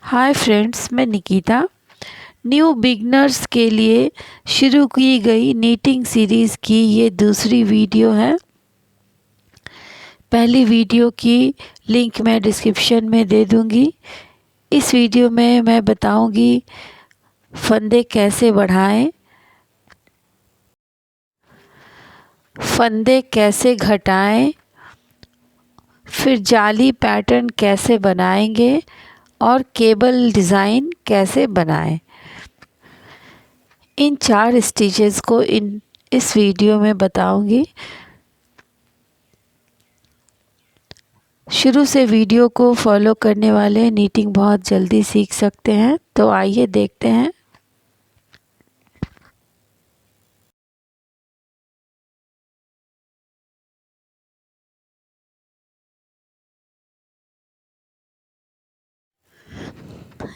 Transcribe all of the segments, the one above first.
Hi friends, मैं Nikita. New beginners के लिए शुरू की गई नीटिंग सीरीज़ की ये दूसरी वीडियो है। पहली वीडियो की लिंक मैं डिस्क्रिप्शन में दे दूंगी। इस वीडियो में मैं बताऊंगी फंदे कैसे बढ़ाएं, फंदे कैसे घटाएं, फिर जाली पैटर्न कैसे बनाएंगे और केबल डिज़ाइन कैसे बनाएं। इन 4 स्टिचेस को इस वीडियो में बताऊंगी। शुरू से वीडियो को फॉलो करने वाले नीटिंग बहुत जल्दी सीख सकते हैं। तो आइए देखते हैं।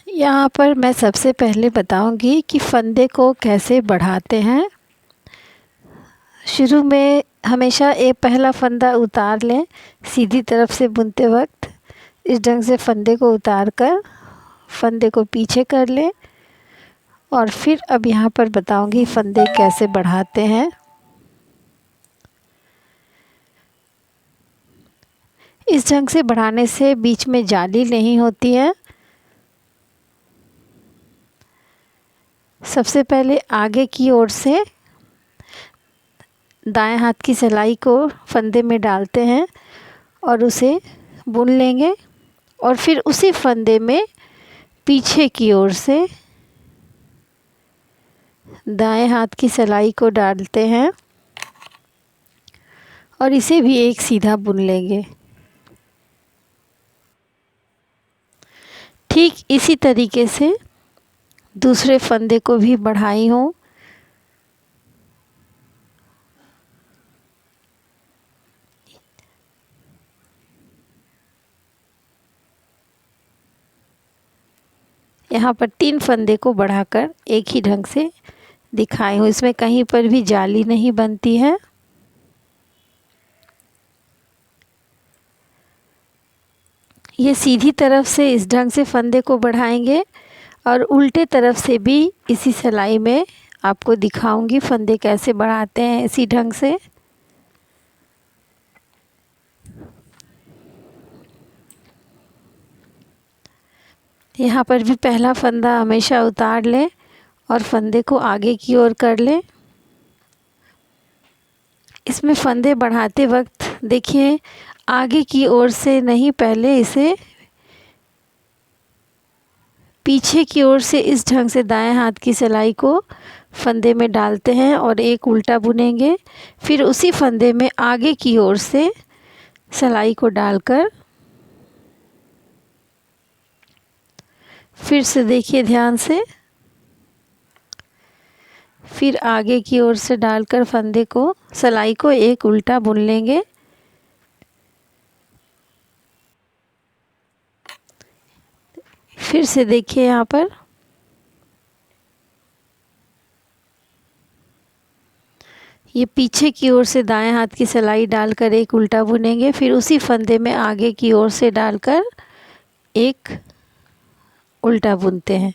यहाँ पर मैं सबसे पहले बताऊंगी कि फंदे को कैसे बढ़ाते हैं। शुरू में हमेशा एक पहला फंदा उतार लें सीधी तरफ से बुनते वक्त। इस ढंग से फंदे को उतार कर फंदे को पीछे कर लें और फिर अब यहाँ पर बताऊंगी फंदे कैसे बढ़ाते हैं। इस ढंग से बढ़ाने से बीच में जाली नहीं होती है। सबसे पहले आगे की ओर से दाएं हाथ की सिलाई को फंदे में डालते हैं और उसे बुन लेंगे और फिर उसी फंदे में पीछे की ओर से दाएं हाथ की सिलाई को डालते हैं और इसे भी एक सीधा बुन लेंगे। ठीक इसी तरीके से दूसरे फंदे को भी बढ़ाई हूँ। यहाँ पर 3 फंदे को बढ़ाकर एक ही ढंग से दिखाई हूँ। इसमें कहीं पर भी जाली नहीं बनती है। ये सीधी तरफ से इस ढंग से फंदे को बढ़ाएंगे और उल्टे तरफ से भी इसी सिलाई में आपको दिखाऊंगी फंदे कैसे बढ़ाते हैं इसी ढंग से। यहाँ पर भी पहला फंदा हमेशा उतार लें और फंदे को आगे की ओर कर लें। इसमें फंदे बढ़ाते वक्त देखिए आगे की ओर से नहीं, पहले इसे पीछे की ओर से इस ढंग से दाएं हाथ की सिलाई को फंदे में डालते हैं और एक उल्टा बुनेंगे। फिर उसी फंदे में आगे की ओर से सिलाई को डालकर फिर से देखिए ध्यान से, फिर आगे की ओर से डालकर फंदे को सिलाई को एक उल्टा बुन लेंगे। फिर से देखिए यहाँ पर ये पीछे की ओर से दाएं हाथ की सिलाई डालकर एक उल्टा बुनेंगे। फिर उसी फंदे में आगे की ओर से डालकर एक उल्टा बुनते हैं।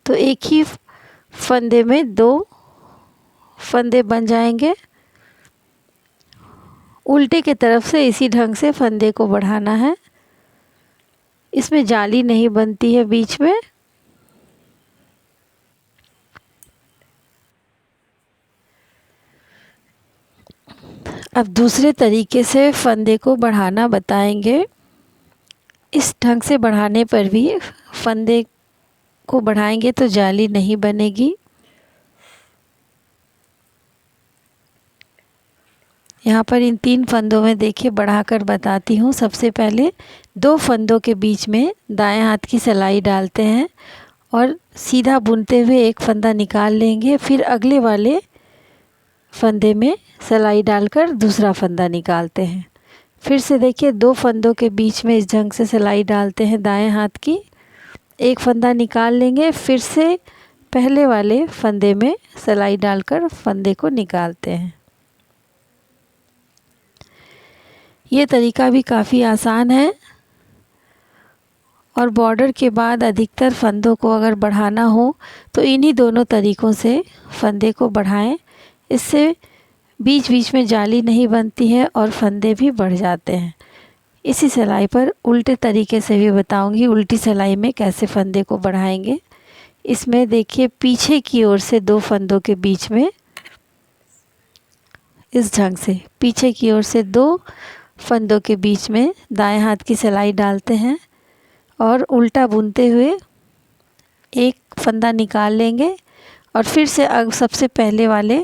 तो एक ही फंदे में 2 फंदे बन जाएंगे। उल्टे के तरफ से इसी ढंग से फंदे को बढ़ाना है। इसमें जाली नहीं बनती है बीच में। अब दूसरे तरीके से फंदे को बढ़ाना बताएंगे। इस ढंग से बढ़ाने पर भी फंदे को बढ़ाएंगे तो जाली नहीं बनेगी। यहाँ पर इन 3 फंदों में देखिए बढ़ाकर बताती हूँ। सबसे पहले 2 फंदों के बीच में दाएं हाथ की सिलाई डालते हैं और सीधा बुनते हुए एक फंदा निकाल लेंगे। फिर अगले वाले फंदे में सिलाई डालकर दूसरा फंदा निकालते हैं। फिर से देखिए 2 फंदों के बीच में इस ढंग से सिलाई डालते हैं दाएं हाथ की, एक फंदा निकाल लेंगे। फिर से पहले वाले फंदे में सिलाई डालकर फंदे को निकालते हैं। ये तरीका भी काफ़ी आसान है और बॉर्डर के बाद अधिकतर फंदों को अगर बढ़ाना हो तो इन्हीं दोनों तरीक़ों से फंदे को बढ़ाएं। इससे बीच बीच में जाली नहीं बनती है और फंदे भी बढ़ जाते हैं। इसी सिलाई पर उल्टे तरीके से भी बताऊंगी, उल्टी सिलाई में कैसे फंदे को बढ़ाएंगे। इसमें देखिए पीछे की ओर से दो फंदों के बीच में इस ढंग से पीछे की ओर से दो फंदों के बीच में दाएं हाथ की सिलाई डालते हैं और उल्टा बुनते हुए एक फंदा निकाल लेंगे और फिर से अब सबसे पहले वाले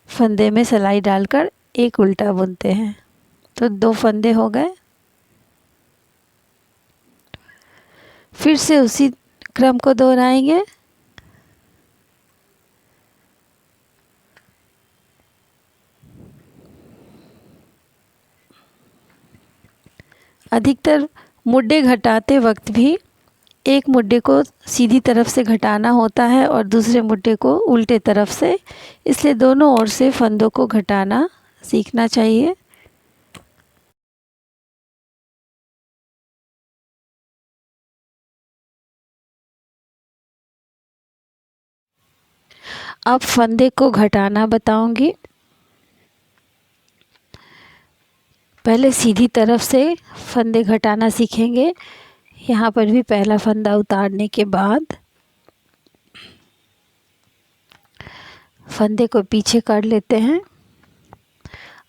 फंदे में सिलाई डालकर एक उल्टा बुनते हैं। तो दो फंदे हो गए। फिर से उसी क्रम को दोहराएंगे। अधिकतर मुड्डे घटाते वक्त भी एक मुड्डे को सीधी तरफ से घटाना होता है और दूसरे मुड्डे को उल्टे तरफ से, इसलिए दोनों ओर से फंदों को घटाना सीखना चाहिए। अब फंदे को घटाना बताऊंगी। पहले सीधी तरफ से फंदे घटाना सीखेंगे। यहाँ पर भी पहला फंदा उतारने के बाद फंदे को पीछे कर लेते हैं।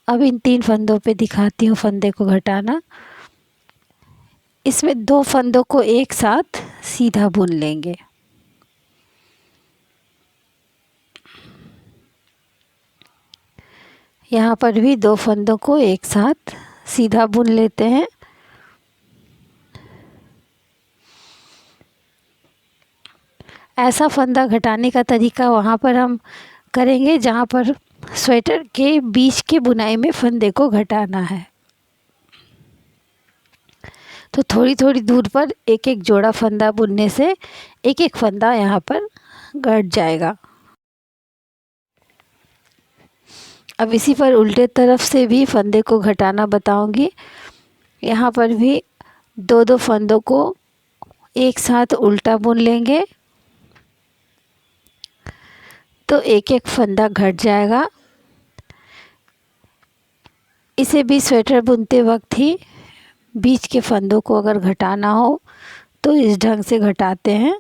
अब इन तीन फंदों पे दिखाती हूँ फंदे को घटाना। इसमें दो फंदों को एक साथ सीधा बुन लेंगे। यहाँ पर भी दो फंदों को एक साथ सीधा बुन लेते हैं। ऐसा फंदा घटाने का तरीका वहाँ पर हम करेंगे जहाँ पर स्वेटर के बीच के बुनाई में फंदे को घटाना है। तो थोड़ी थोड़ी दूर पर एक एक जोड़ा फंदा बुनने से एक एक फंदा यहाँ पर घट जाएगा। अब इसी पर उल्टे तरफ से भी फंदे को घटाना बताऊंगी। यहाँ पर भी दो दो फंदों को एक साथ उल्टा बुन लेंगे तो एक एक फंदा घट जाएगा। इसे भी स्वेटर बुनते वक्त ही बीच के फंदों को अगर घटाना हो तो इस ढंग से घटाते हैं।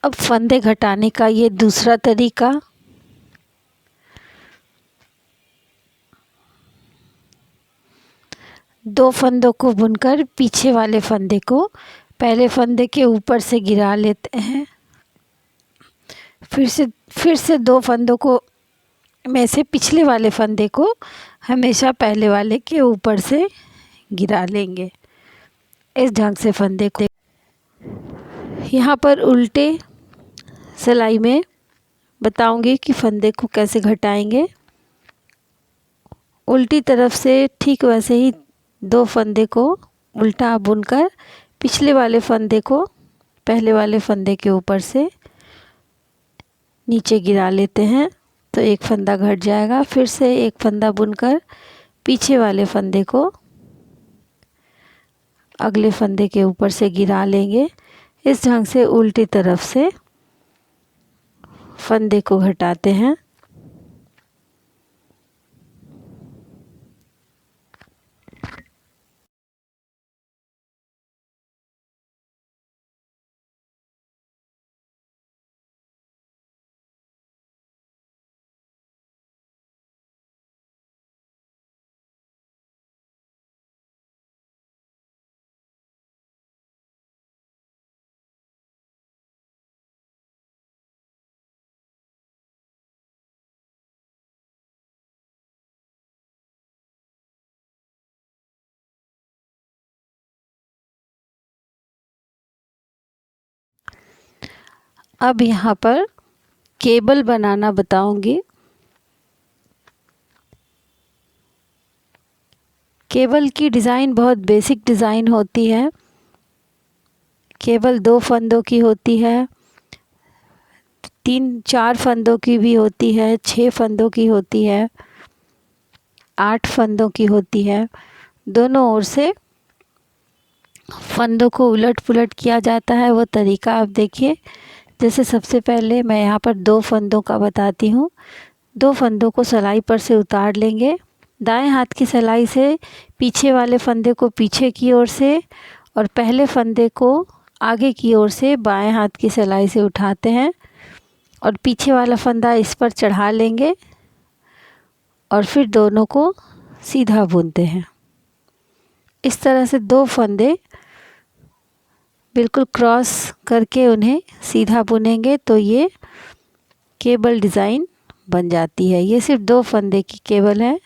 अब फंदे घटाने का ये दूसरा तरीका। दो फंदों को बुनकर पीछे वाले फंदे को पहले फंदे के ऊपर से गिरा लेते हैं। फिर से दो फंदों को में से पिछले वाले फंदे को हमेशा पहले वाले के ऊपर से गिरा लेंगे। इस ढंग से फंदे को यहाँ पर उल्टे सिलाई में बताऊंगी कि फंदे को कैसे घटाएंगे। उल्टी तरफ से ठीक वैसे ही दो फंदे को उल्टा बुनकर पिछले वाले फंदे को पहले वाले फंदे के ऊपर से नीचे गिरा लेते हैं तो एक फंदा घट जाएगा। फिर से एक फंदा बुनकर पीछे वाले फंदे को अगले फंदे के ऊपर से गिरा लेंगे। इस ढंग से उल्टी तरफ से फंदे को घटाते हैं। अब यहाँ पर केबल बनाना बताऊंगी। केबल की डिज़ाइन बहुत बेसिक डिज़ाइन होती है। केबल 2 फंदों की होती है, 3-4 फंदों की भी होती है, 6 फंदों की होती है, 8 फंदों की होती है। दोनों ओर से फंदों को उलट पुलट किया जाता है। वो तरीका आप देखिए। जैसे सबसे पहले मैं यहाँ पर 2 फंदों का बताती हूँ। 2 फंदों को सिलाई पर से उतार लेंगे। दाएं हाथ की सिलाई से पीछे वाले फंदे को पीछे की ओर से और पहले फंदे को आगे की ओर से बाएं हाथ की सिलाई से उठाते हैं और पीछे वाला फंदा इस पर चढ़ा लेंगे और फिर दोनों को सीधा बुनते हैं। इस तरह से 2 फंदे बिल्कुल क्रॉस करके उन्हें सीधा बुनेंगे तो ये केबल डिज़ाइन बन जाती है। ये सिर्फ 2 फंदे की केबल है।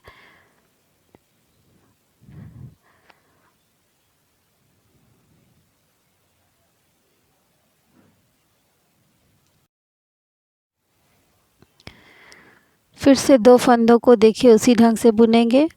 फिर से 2 फंदों को देखिए उसी ढंग से बुनेंगे।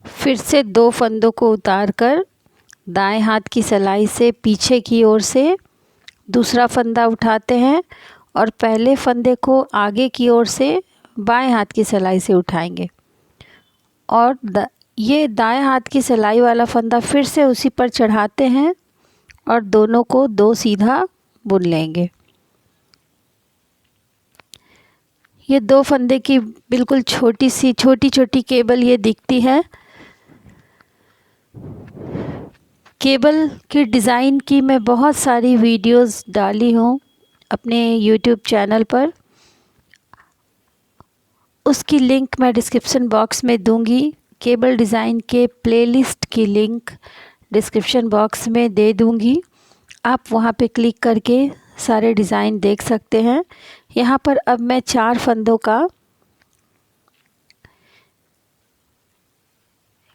फिर से 2 फंदों को उतारकर दाएं हाथ की सिलाई से पीछे की ओर से दूसरा फंदा उठाते हैं और पहले फंदे को आगे की ओर से बाएं हाथ की सिलाई से उठाएंगे और ये दाएं हाथ की सिलाई वाला फंदा फिर से उसी पर चढ़ाते हैं और दोनों को 2 सीधा बुन लेंगे। ये 2 फंदे की बिल्कुल छोटी छोटी केबल ये दिखती है। केबल की डिज़ाइन की मैं बहुत सारी वीडियोस डाली हूँ अपने यूट्यूब चैनल पर। उसकी लिंक मैं डिस्क्रिप्शन बॉक्स में दूंगी। केबल डिज़ाइन के प्लेलिस्ट की लिंक डिस्क्रिप्शन बॉक्स में दे दूंगी। आप वहां पे क्लिक करके सारे डिज़ाइन देख सकते हैं। यहाँ पर अब मैं 4 फंदों का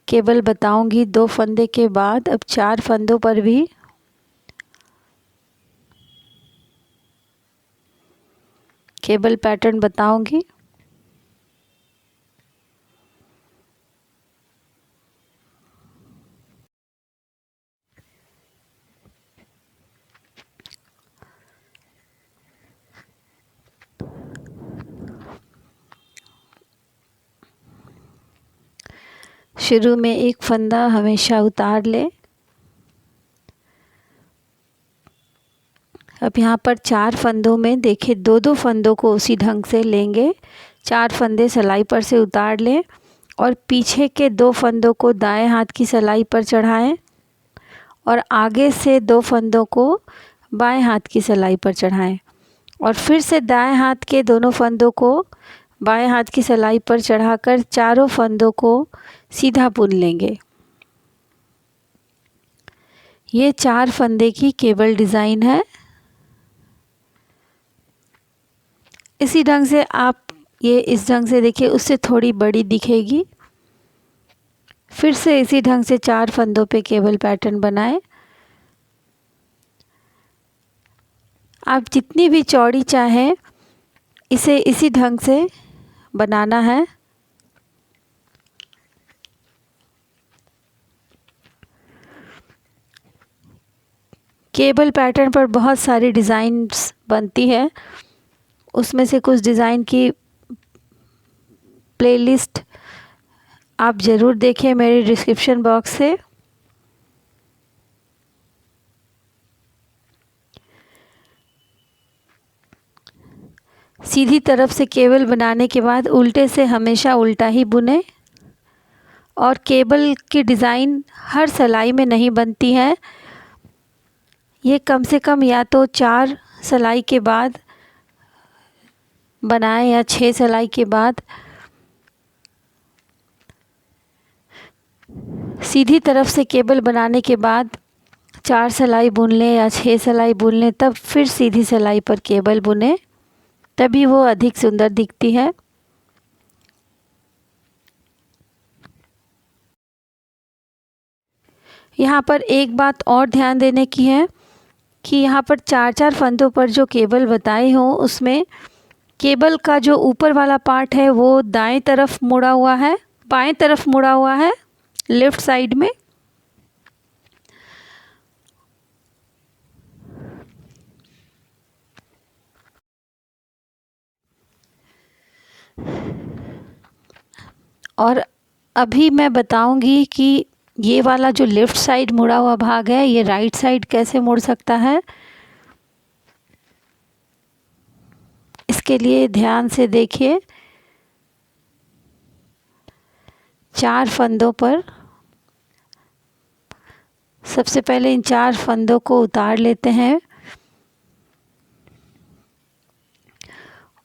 केबल बताऊंगी। 2 फंदे के बाद अब 4 फंदों पर भी केबल पैटर्न बताऊंगी। शुरू में एक फंदा हमेशा उतार ले। अब यहाँ पर 4 फंदों में देखिए 2-2 फंदों को उसी ढंग से लेंगे। 4 फंदे सिलाई पर से उतार लें और पीछे के 2 फंदों को दाएं हाथ की सिलाई पर चढ़ाएं और आगे से 2 फंदों को बाएं हाथ की सिलाई पर चढ़ाएं और फिर से दाएं हाथ के दोनों फंदों को बाएं हाथ की सिलाई पर चढ़ाकर चारों फंदों को सीधा बुन लेंगे। ये 4 फंदे की केबल डिज़ाइन है। इसी ढंग से आप ये इस ढंग से देखिए, उससे थोड़ी बड़ी दिखेगी। फिर से इसी ढंग से 4 फंदों पे केबल पैटर्न बनाएं। आप जितनी भी चौड़ी चाहें इसे इसी ढंग से बनाना है। केबल पैटर्न पर बहुत सारी डिज़ाइंस बनती है। उसमें से कुछ डिज़ाइन की प्लेलिस्ट आप ज़रूर देखें मेरे डिस्क्रिप्शन बॉक्स से। सीधी तरफ से केबल बनाने के बाद उल्टे से हमेशा उल्टा ही बुने और केबल की डिज़ाइन हर सिलाई में नहीं बनती है। ये कम से कम या तो 4 सिलाई के बाद बनाएं या 6 सिलाई के बाद। सीधी तरफ से केबल बनाने के बाद 4 सिलाई बुन लें या 6 सिलाई बुन लें, तब फिर सीधी सिलाई पर केबल बुने, तभी वो अधिक सुंदर दिखती है। यहाँ पर एक बात और ध्यान देने की है कि यहाँ पर 4-4 फंदों पर जो केबल बताई हो, उसमें केबल का जो ऊपर वाला पार्ट है वो दाएं तरफ मुड़ा हुआ है, बाएं तरफ मुड़ा हुआ है लेफ्ट साइड में। और अभी मैं बताऊंगी कि ये वाला जो लेफ़्ट साइड मुड़ा हुआ भाग है, ये राइट साइड कैसे मुड़ सकता है। इसके लिए ध्यान से देखिए, 4 फंदों पर सबसे पहले इन 4 फंदों को उतार लेते हैं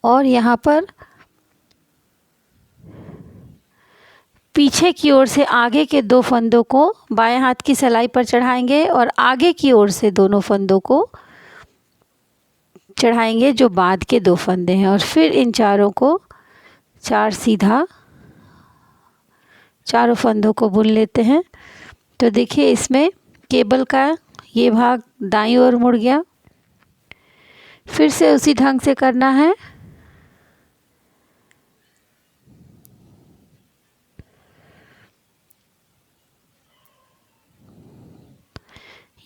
और यहाँ पर पीछे की ओर से आगे के 2 फंदों को बाएं हाथ की सिलाई पर चढ़ाएंगे और आगे की ओर से दोनों फंदों को चढ़ाएंगे जो बाद के 2 फंदे हैं, और फिर इन चारों को 4 सीधा चारों फंदों को बुन लेते हैं। तो देखिए इसमें केबल का ये भाग दाईं ओर मुड़ गया। फिर से उसी ढंग से करना है।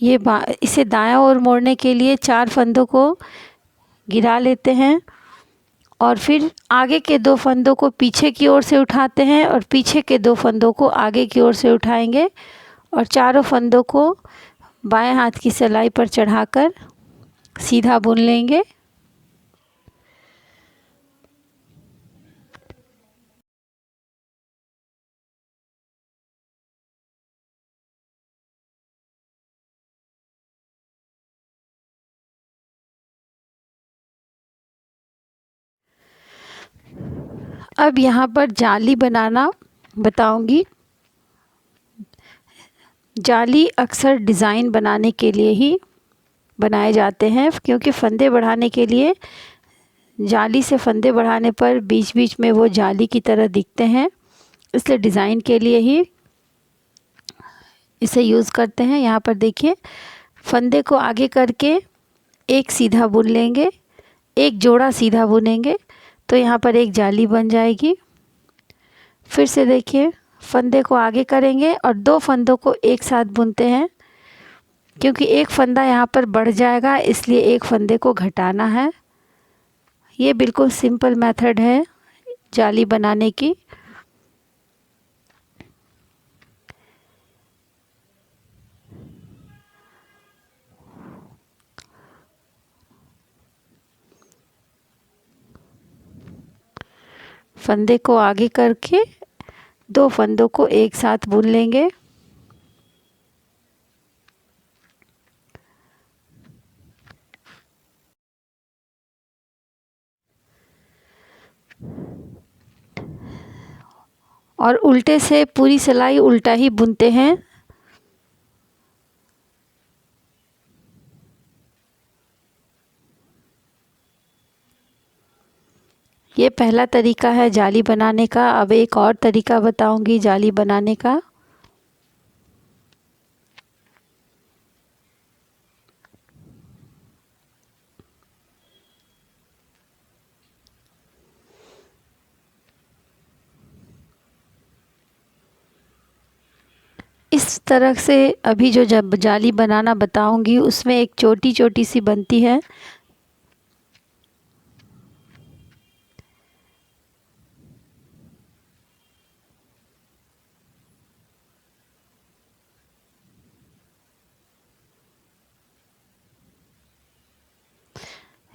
इसे दायां ओर मोड़ने के लिए 4 फंदों को गिरा लेते हैं और फिर आगे के 2 फंदों को पीछे की ओर से उठाते हैं और पीछे के 2 फंदों को आगे की ओर से उठाएंगे और चारों फंदों को बाएं हाथ की सिलाई पर चढ़ाकर सीधा बुन लेंगे। अब यहाँ पर जाली बनाना बताऊंगी। जाली अक्सर डिज़ाइन बनाने के लिए ही बनाए जाते हैं, क्योंकि फंदे बढ़ाने के लिए जाली से फंदे बढ़ाने पर बीच बीच में वो जाली की तरह दिखते हैं, इसलिए डिज़ाइन के लिए ही इसे यूज़ करते हैं। यहाँ पर देखिए, फंदे को आगे करके एक सीधा बुन लेंगे, एक जोड़ा सीधा बुनेंगे, तो यहाँ पर एक जाली बन जाएगी। फिर से देखिए, फंदे को आगे करेंगे और 2 फंदों को एक साथ बुनते हैं, क्योंकि एक फंदा यहाँ पर बढ़ जाएगा, इसलिए एक फंदे को घटाना है। ये बिल्कुल सिंपल मेथड है जाली बनाने की। फंदे को आगे करके 2 फंदों को एक साथ बुन लेंगे। और उल्टे से पूरी सिलाई उल्टा ही बुनते हैं। ये पहला तरीका है जाली बनाने का। अब एक और तरीका बताऊंगी जाली बनाने का। इस तरह से अभी जो जब जाली बनाना बताऊंगी उसमें एक छोटी छोटी सी बनती है।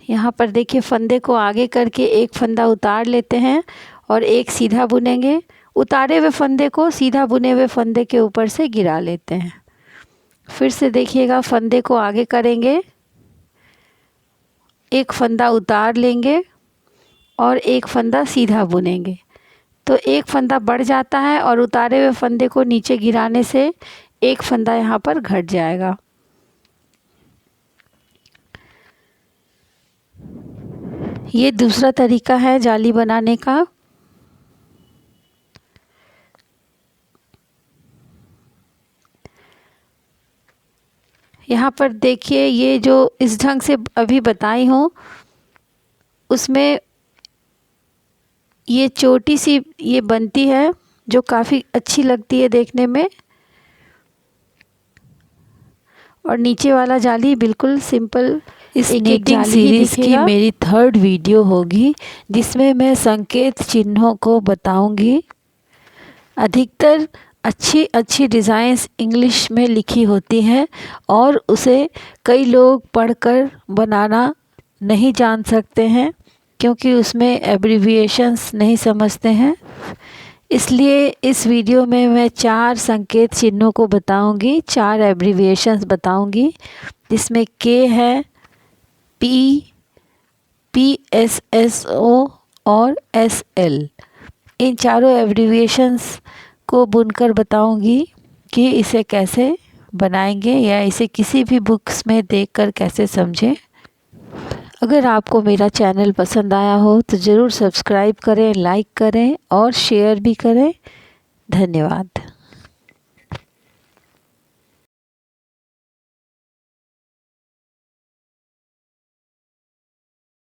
यहाँ पर देखिए, फंदे को आगे करके एक फंदा उतार लेते हैं और एक सीधा बुनेंगे। उतारे हुए फंदे को सीधा बुने हुए फंदे के ऊपर से गिरा लेते हैं। फिर से देखिएगा, फंदे को आगे करेंगे, एक फंदा उतार लेंगे और एक फंदा सीधा बुनेंगे, तो एक फंदा बढ़ जाता है और उतारे हुए फंदे को नीचे गिराने से एक फंदा यहाँ पर घट जाएगा। ये दूसरा तरीका है जाली बनाने का। यहाँ पर देखिए, ये जो इस ढंग से अभी बताई हूँ उसमें ये छोटी सी ये बनती है जो काफ़ी अच्छी लगती है देखने में, और नीचे वाला जाली बिल्कुल सिंपल। इस निटिंग सीरीज़ की मेरी 3rd वीडियो होगी जिसमें मैं संकेत चिन्हों को बताऊंगी। अधिकतर अच्छी डिज़ाइंस इंग्लिश में लिखी होती हैं और उसे कई लोग पढ़कर बनाना नहीं जान सकते हैं क्योंकि उसमें एब्रिविएशंस नहीं समझते हैं। इसलिए इस वीडियो में मैं 4 संकेत चिन्हों को बताऊंगी, 4 एब्रिविएशंस बताऊंगी, जिसमें के है, पी, PSSO और SL। इन चारों एब्रिविएशंस को बुनकर बताऊंगी कि इसे कैसे बनाएंगे या इसे किसी भी बुक्स में देखकर कैसे समझें। अगर आपको मेरा चैनल पसंद आया हो तो ज़रूर सब्सक्राइब करें, लाइक करें और शेयर भी करें। धन्यवाद।